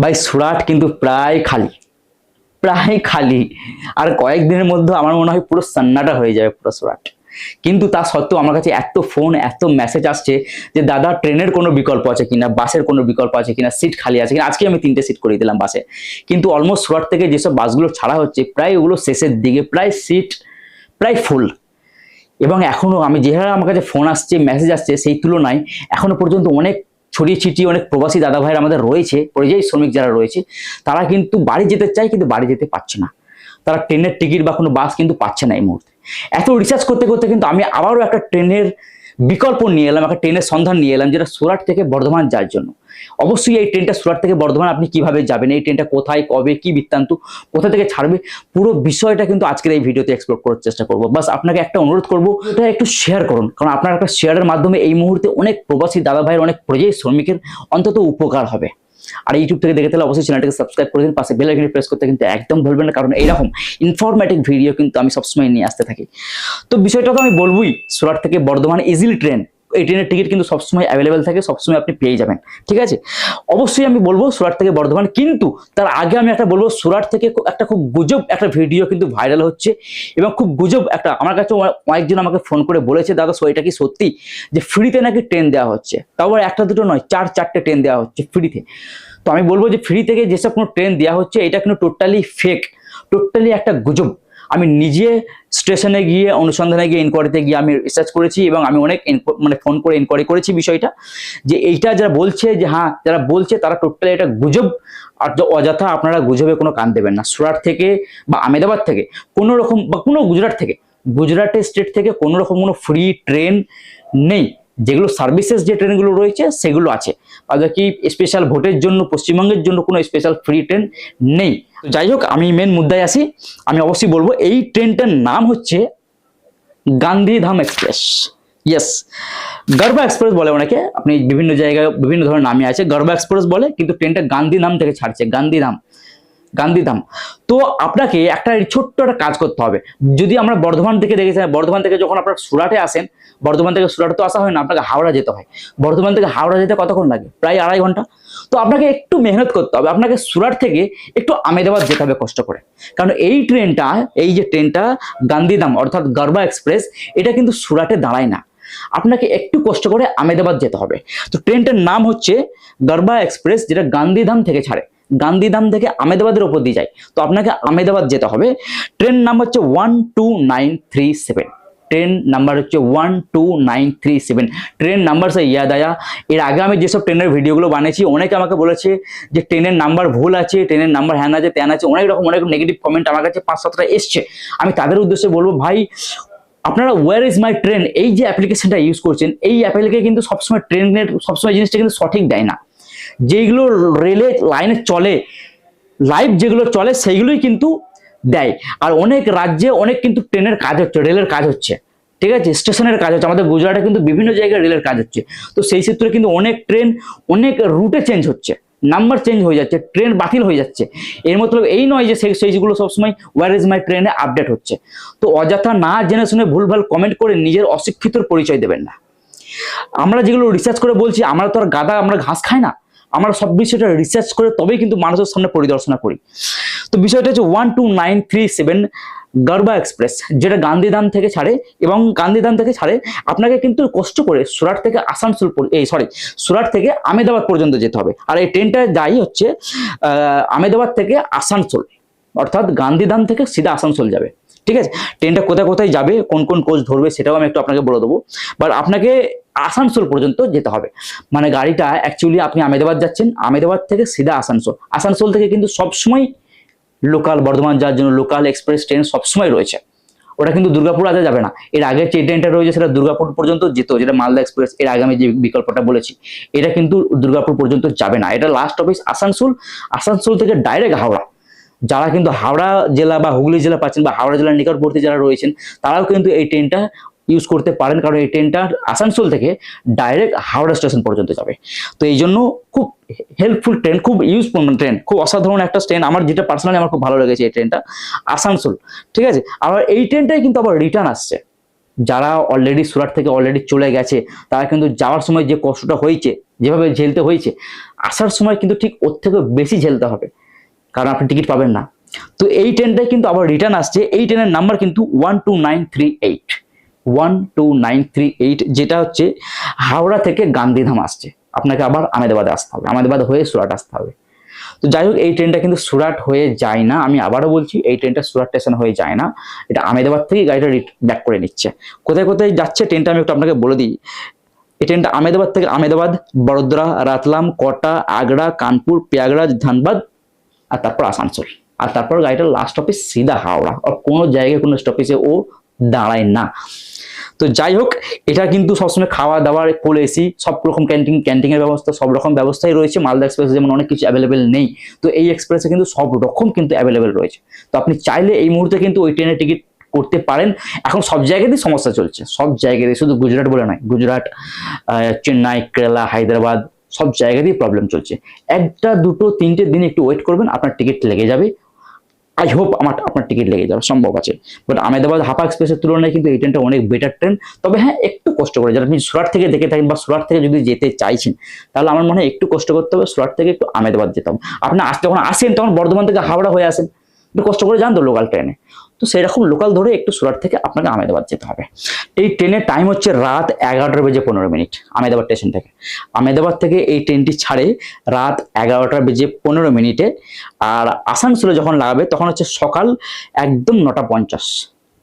ভাই সুরাট কিন্তু প্রায় খালি। আর কয়েকদিনের মধ্যে আমার মনে হয় পুরো সান্নাটা হয়ে যাবে পুরো সুরাট। কিন্তু তা সত্ত্বেও আমার কাছে এত ফোন এত মেসেজ আসছে যে দাদা ট্রেনের কোনো বিকল্প আছে কিনা, বাসের কোনো বিকল্প আছে কিনা, সিট খালি আছে কিনা। আজকে আমি 3টে সিট করে দিলাম বাসে, কিন্তু অলমোস্ট সুরাট থেকে যেসব বাসগুলো ছাড়া হচ্ছে প্রায় ওগুলো শেষের দিকে, প্রায় সিট প্রায় ফুল। এবং এখনো আমি যেভাবে আমার কাছে ফোন আসছে মেসেজ আসছে সেই তুলনায় এখনো পর্যন্ত অনেক ছড়িয়ে ছিটিয়ে অনেক প্রবাসী দাদা ভাইয়ের আমাদের রয়েছে, পরিযায়ী শ্রমিক যারা রয়েছে তারা কিন্তু বাড়ি যেতে চায় কিন্তু বাড়ি যেতে পারছে না। তারা ট্রেনের টিকিট বা কোনো বাস কিন্তু পাচ্ছে না এই মুহূর্তে। এত রিসার্চ করতে করতে কিন্তু আমি আবারও একটা ট্রেনের বিকল্প নিয়ে এলাম, একটা ট্রেনের সন্ধান নিয়ে এলাম যেটা সুরাট থেকে বর্ধমান যাওয়ার জন্য। অবশ্যই এই ট্রেনটা সুরাট থেকে বর্ধমান আপনি কিভাবে যাবেন, এই ট্রেনটা কোথায় কবে কি বৃত্তান্ত, কোথা থেকে ছাড়বে, পুরো বিষয়টা কিন্তু আজকের এই ভিডিওতে এক্সপ্লোর করার চেষ্টা করব। বাস আপনাকে একটা অনুরোধ করব, এটা একটু শেয়ার করুন, কারণ আপনার একটা শেয়ারের মাধ্যমে এই মুহূর্তে অনেক প্রবাসী দাদা ভাইয়ের, অনেক পরিযায়ী শ্রমিকের অন্তত উপকার হবে। আর ইউটিউব থেকে দেখে তাহলে অবশ্যই চ্যানেলটাকে সাবস্ক্রাইব করে দিন, পাশে বেল আইকনটি প্রেস করতে কিন্তু একদম ভুলবেন না, কারণ এইরকম ইনফরমেটিভ ভিডিও কিন্তু আমি সবসময় নিয়ে আসতে থাকি। তো বিষয়টা তো আমি বলবোই, সুরাট থেকে বর্ধমান ইজিলি ট্রেন, এই ট্রেনের টিকিট কিন্তু সবসময় অ্যাভেলেবেল থাকে, সবসময় আপনি পেয়ে যাবেন। ঠিক আছে, অবশ্যই আমি বলবো সুরাট থেকে বর্ধমান, কিন্তু তার আগে আমি একটা বলবো, সুরাট থেকে একটা খুব গুজব একটা ভিডিও কিন্তু ভাইরাল হচ্ছে, এবং খুব গুজব একটা, আমার কাছে অনেকজন আমাকে ফোন করে বলেছে দাদা এটা কি সত্যি যে ফ্রিতে নাকি ট্রেন দেওয়া হচ্ছে, তাও আবার একটা দুটো নয়, 4-4টে ট্রেন দেওয়া হচ্ছে ফ্রিতে। তো আমি বলবো যে ফ্রি থেকে যেসব কোনো ট্রেন দেওয়া হচ্ছে এটা কিন্তু টোটালি ফেক, টোটালি একটা গুজব। আমি নিজে স্টেশনে গিয়ে, অনুসন্ধানে গিয়ে, ইনকোয়ারিতে গিয়ে আমি রিসার্চ করেছি, এবং আমি অনেক ফোন করে ইনকোয়ারি করেছি বিষয়টা, যে এইটা যারা বলছে, যে হ্যাঁ যারা বলছে তারা টোটালি এটা গুজব। আর অযথা আপনারা গুজবে কোনো কান দেবেন না। সুরাট থেকে বা আহমেদাবাদ থেকে কোনো রকম, বা কোনো গুজরাটের স্টেট থেকে কোনো রকম কোনো ফ্রি ট্রেন নেই। যেগুলো সার্ভিসেস যে ট্রেনগুলো রয়েছে সেগুলো আছে, বাকি স্পেশাল ভোটের জন্য পশ্চিমবঙ্গের জন্য কোনো স্পেশাল ফ্রি ট্রেন নেই। তো যাই হোক, আমি মেন মুদ্দায় আসি। আমি অবশ্যই বলবো এই ট্রেনটার নাম হচ্ছে গান্ধীধাম এক্সপ্রেস। ইয়েস, গর্বা এক্সপ্রেস বলে অনেকে, আপনি বিভিন্ন জায়গায় বিভিন্ন ধরনের নামে আছে, গর্বা এক্সপ্রেস বলে, কিন্তু ট্রেনটা গান্ধীধাম থেকে ছাড়ছে, গান্ধীধাম। তো আপনাকে একটা ছোট্ট একটা কাজ করতে হবে। যদি আমরা বর্ধমান থেকে দেখেছি, বর্ধমান থেকে যখন আপনারা সুরাটে আসেন, বর্ধমান থেকে সুরাটে তো আসা হয় না, আপনাকে হাওড়া যেতে হয়। বর্ধমান থেকে হাওড়া যেতে কতক্ষণ লাগে? প্রায় 2.5 ঘন্টা। তো আপনাকে একটু মেহনত করতে হবে, আপনাকে সুরাট থেকে একটু আহমেদাবাদ যেতে হবে কষ্ট করে, কারণ এই ট্রেনটা, এই যে ট্রেনটা গান্ধীধাম অর্থাৎ গর্বা এক্সপ্রেস, এটা কিন্তু সুরাটে দাঁড়ায় না, আপনাকে একটু কষ্ট করে আহমেদাবাদ যেতে হবে। তো ট্রেনটার নাম হচ্ছে গর্বা এক্সপ্রেস, যেটা গান্ধীধাম থেকে ছাড়ে, গান্ধীধাম থেকে আহমেদাবাদের উপর দিয়ে যায়। তো আপনাকে আহমেদাবাদ যেতে হবে। ট্রেন নাম্বার হচ্ছে 12937, ট্রেন নাম্বার হচ্ছে 12937। ট্রেন নাম্বার সে ইয়াদ আয়া। এর আগে আমি যেসব ট্রেনের ভিডিওগুলো বানিয়েছি অনেকে আমাকে বলেছে যে ট্রেনের নাম্বার ভুল আছে, ট্রেনের নাম্বার হ্যান আছে ত্যান আছে, অনেক রকম অনেক নেগেটিভ কমেন্ট আমার কাছে 5-7টা এসছে। আমি তাদের উদ্দেশ্যে বলবো, ভাই আপনারা ওয়ার ইজ মাই ট্রেন এই যে অ্যাপ্লিকেশনটা ইউজ করছেন, এই অ্যাপ্লিকেশন কিন্তু সবসময় ট্রেনের সবসময় জিনিসটা কিন্তু সঠিক দেয় না। যেগুলো রেলে লাইনে চলে, লাইভ যেগুলো চলে সেইগুলোই কিন্তু দেয়। আর অনেক রাজ্যে অনেক কিন্তু ট্রেনের কাজ হচ্ছে, রেলের কাজ হচ্ছে, ঠিক আছে, স্টেশনের কাজ হচ্ছে। আমাদের গুজরাটে কিন্তু বিভিন্ন জায়গায় রেলের কাজ হচ্ছে। তো সেই সূত্রে কিন্তু অনেক ট্রেন অনেক রুটে চেঞ্জ হচ্ছে, নাম্বার চেঞ্জ হয়ে যাচ্ছে, ট্রেন বাতিল হয়ে যাচ্ছে। এর মতলব এই নয় যে সেইগুলো সবসময় ওয়ার ইজ মাই ট্রেনে আপডেট হচ্ছে। তো অযথা না জেনে শুনে ভুলভাল কমেন্ট করে নিজের অশিক্ষিতর পরিচয় দেবেন না। আমরা যেগুলো রিসার্চ করে বলছি, আমরা তো আর গাদা, আমরা ঘাস খাই না, আমরা সব বিষয়টা রিসার্চ করে তবেই কিন্তু মানুষের সামনে পরিদর্শনা করি। তো বিষয়টা হচ্ছে 12937 গর্বা এক্সপ্রেস, যেটা গান্ধীধাম থেকে ছাড়ে, এবং গান্ধীধাম থেকে ছাড়ে আপনাকে কিন্তু কষ্ট করে সুরাট থেকে আসানসোল, সুরাট থেকে আহমেদাবাদ পর্যন্ত যেতে হবে। আর এই ট্রেনটা যাই হচ্ছে আহমেদাবাদ থেকে আসানসোল, অর্থাৎ গান্ধীধাম থেকে সিধা আসানসোল যাবে। ঠিক আছে, ট্রেনটা কোথায় কোথায় যাবে, কোন কোন কোচ ধরবে সেটাও আমি একটু আপনাকে বলে দেবো। বাট আপনাকে আসানসোল পর্যন্ত যেতে হবে, মানে গাড়িটা অ্যাকচুয়ালি আপনি আহমেদাবাদ যাচ্ছেন, আহমেদাবাদ থেকে সিধা আসানসোল, আসানসোল থেকে কিন্তু সবসময় লোকাল বর্ধমান যাওয়ার জন্য লোকাল এক্সপ্রেস ট্রেন সবসময় রয়েছে। ওটা কিন্তু দুর্গাপুর আগে যাবে না। এর আগে যে ট্রেনটা রয়েছে সেটা দুর্গাপুর পর্যন্ত যেত, যেটা মালদা এক্সপ্রেস, এর আগে আমি যে বিকল্পটা বলেছি এটা কিন্তু দুর্গাপুর পর্যন্ত যাবে না। এটা লাস্ট অফিস আসানসোল, আসানসোল থেকে ডাইরেক্ট হাওড়া। যারা কিন্তু হাওড়া জেলা বা হুগলি জেলা পাচ্ছেন, বা হাওড়া জেলার নিকটবর্তী যারা রয়েছেন, তারাও কিন্তু এই ট্রেনটা ইউজ করতে পারেন, কারণ এই ট্রেনটা আসানসোল থেকে ডাইরেক্ট হাওড়া স্টেশন পর্যন্ত যাবে। তো এই জন্য খুব হেল্পফুল ট্রেন, খুব ইউজফুল ট্রেন, খুব অসাধারণ একটা ট্রেন। আমার যেটা পার্সোনালি আমার খুব ভালো লেগেছে এই ট্রেনটা, আসানসোল। ঠিক আছে, আবার এই ট্রেনটাই কিন্তু আবার রিটার্ন আসছে। যারা অলরেডি সুরাট থেকে অলরেডি চলে গেছে, তারা কিন্তু যাওয়ার সময় যে কষ্টটা হয়েছে, যেভাবে ঝেলতে হয়েছে, আসার সময় কিন্তু ঠিক ওর থেকে বেশি ঝেলতে হবে, কারণ আপনি টিকিট পাবেন না। তো এই ট্রেনটাই কিন্তু আবার রিটার্ন আসছে। এই ট্রেনের নাম্বার কিন্তু 12938, 12938, যেটা হচ্ছে হাওড়া থেকে গান্ধীধাম আসছে। আপনাকে আবার আমেদাবাদে আসতে হবে, আমেদাবাদ হয়ে সুরাট আসতে হবে। তো যাই হোক, এই ট্রেনটা কিন্তু সুরাট হয়ে যায় না, আমি আবারও বলছি এই ট্রেনটা সুরাট স্টেশন হয়ে যায় না, এটা আমেদাবাদ থেকে গাড়িটা ব্যাক করে নিচ্ছে। কোথায় কোথায় যাচ্ছে ট্রেনটা আমি একটু আপনাকে বলে দিই। এই ট্রেনটা আমেদাবাদ থেকে আমেদাবাদ, বড়োদরা, রাতলাম, কোটা, আগ্রা, কানপুর, প্রয়াগরাজ, ধানবাদ, আর তারপর আসানসোল। আর তারপর গাড়িটা লাস্ট স্টপেজ সিধা হাওড়া, আর কোনো জায়গায় কোনো স্টপেজে ও দাঁড়ায় না। তো যাই হোক, এটা কিন্তু সবসময় খাওয়া দাওয়ার, ফুল এসি, সব রকম ক্যান্টিনের ব্যবস্থা, সব রকম ব্যবস্থাই রয়েছে। মালদা এক্সপ্রেসে যেমন অনেক কিছু অ্যাভেলেবেল নেই, তো এই এক্সপ্রেসে কিন্তু সব রকম কিন্তু অ্যাভেলেবেল রয়েছে। তো আপনি চাইলে এই মুহূর্তে কিন্তু ওই ট্রেনের টিকিট করতে পারেন। এখন সব জায়গাতেই সমস্যা চলছে, সব জায়গাতেই, শুধু গুজরাট বলে নয়, গুজরাট, চেন্নাই, কেরালা, হায়দ্রাবাদ, সব জায়গাতেই প্রবলেম চলছে। একটা দুটো তিনটে দিন একটু ওয়েট করবেন, আপনার টিকিট লেগে যাবে। আই হোপ আপনার টিকিট লেগে যাবে, সম্ভব আছে। বাট আহমেদাবাদ হাপা এক্সপ্রেসের তুলনায় কিন্তু এই ট্রেনটা অনেক বেটার ট্রেন। তবে হ্যাঁ, একটু কষ্ট করে, যারা আপনি সুরাট থেকে দেখে থাকেন বা সুরাট থেকে যদি যেতে চাইছেন, তাহলে আমার মনে হয় একটু কষ্ট করতে হবে, সুরাট থেকে একটু আহমেদাবাদ যেতে হবে। আপনি যখন আসেন তখন বর্ধমান থেকে হাওড়া হয়ে আসেন, একটু কষ্ট করে যান তো লোকাল ট্রেনে, তো সেরকম লোকাল ধরে একটু সুরাট থেকে আপনাকে আহমেদাবাদ যেতে হবে। এই ট্রেনের টাইম হচ্ছে রাত 11:15 আহমেদাবাদ স্টেশন থেকে। আহমেদাবাদ থেকে এই ট্রেনটি ছাড়ে রাত 11:15, আর আসানসোলে যখন লাগাবে তখন হচ্ছে সকাল একদম 9:50।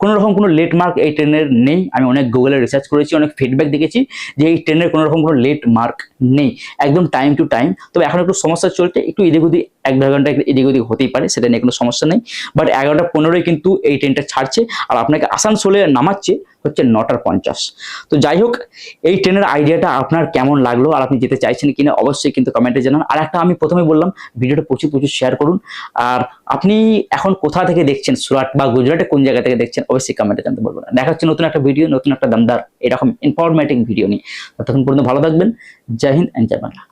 কোনো রকম কোনো লেট মার্ক এই ট্রেনের নেই। আমি অনেক গুগলে রিসার্চ করেছি, অনেক ফিডব্যাক দেখেছি যে এই ট্রেনের কোনো রকম কোনো লেট মার্ক নেই, একদম টাইম টু টাইম। তবে এখন একটু সমস্যা চলছে, একটু এদিক ওদিক 1-2 ঘন্টা এদিক ওদিক হতেই পারে, সেটা নিয়ে কোনো সমস্যা নেই। বাট 11:15 কিন্তু এই ট্রেনটা ছাড়ছে, আর আপনাকে আসানসোলে নামাচ্ছে হচ্ছে 9:50। তো যাই হোক, এই ট্রেনের আইডিয়াটা আপনার কেমন লাগলো, আর আপনি যেতে চাইছেন কিনা অবশ্যই কিন্তু কমেন্টে জানান। আর একটা আমি প্রথমে বললাম, ভিডিওটা প্রচুর শেয়ার করুন। আর আপনি এখন কোথা থেকে দেখছেন, সুরাট বা গুজরাটে কোন জায়গা থেকে দেখছেন, অবশ্যই কমেন্টে জানতে বলবেন। দেখা হচ্ছে নতুন একটা ভিডিও, নতুন একটা দমদার এরকম ইনফরমেটিভ ভিডিও নিয়ে। ততক্ষণ পর্যন্ত ভালো থাকবেন। জয় হিন্দ এন্ড জয় বাংলা।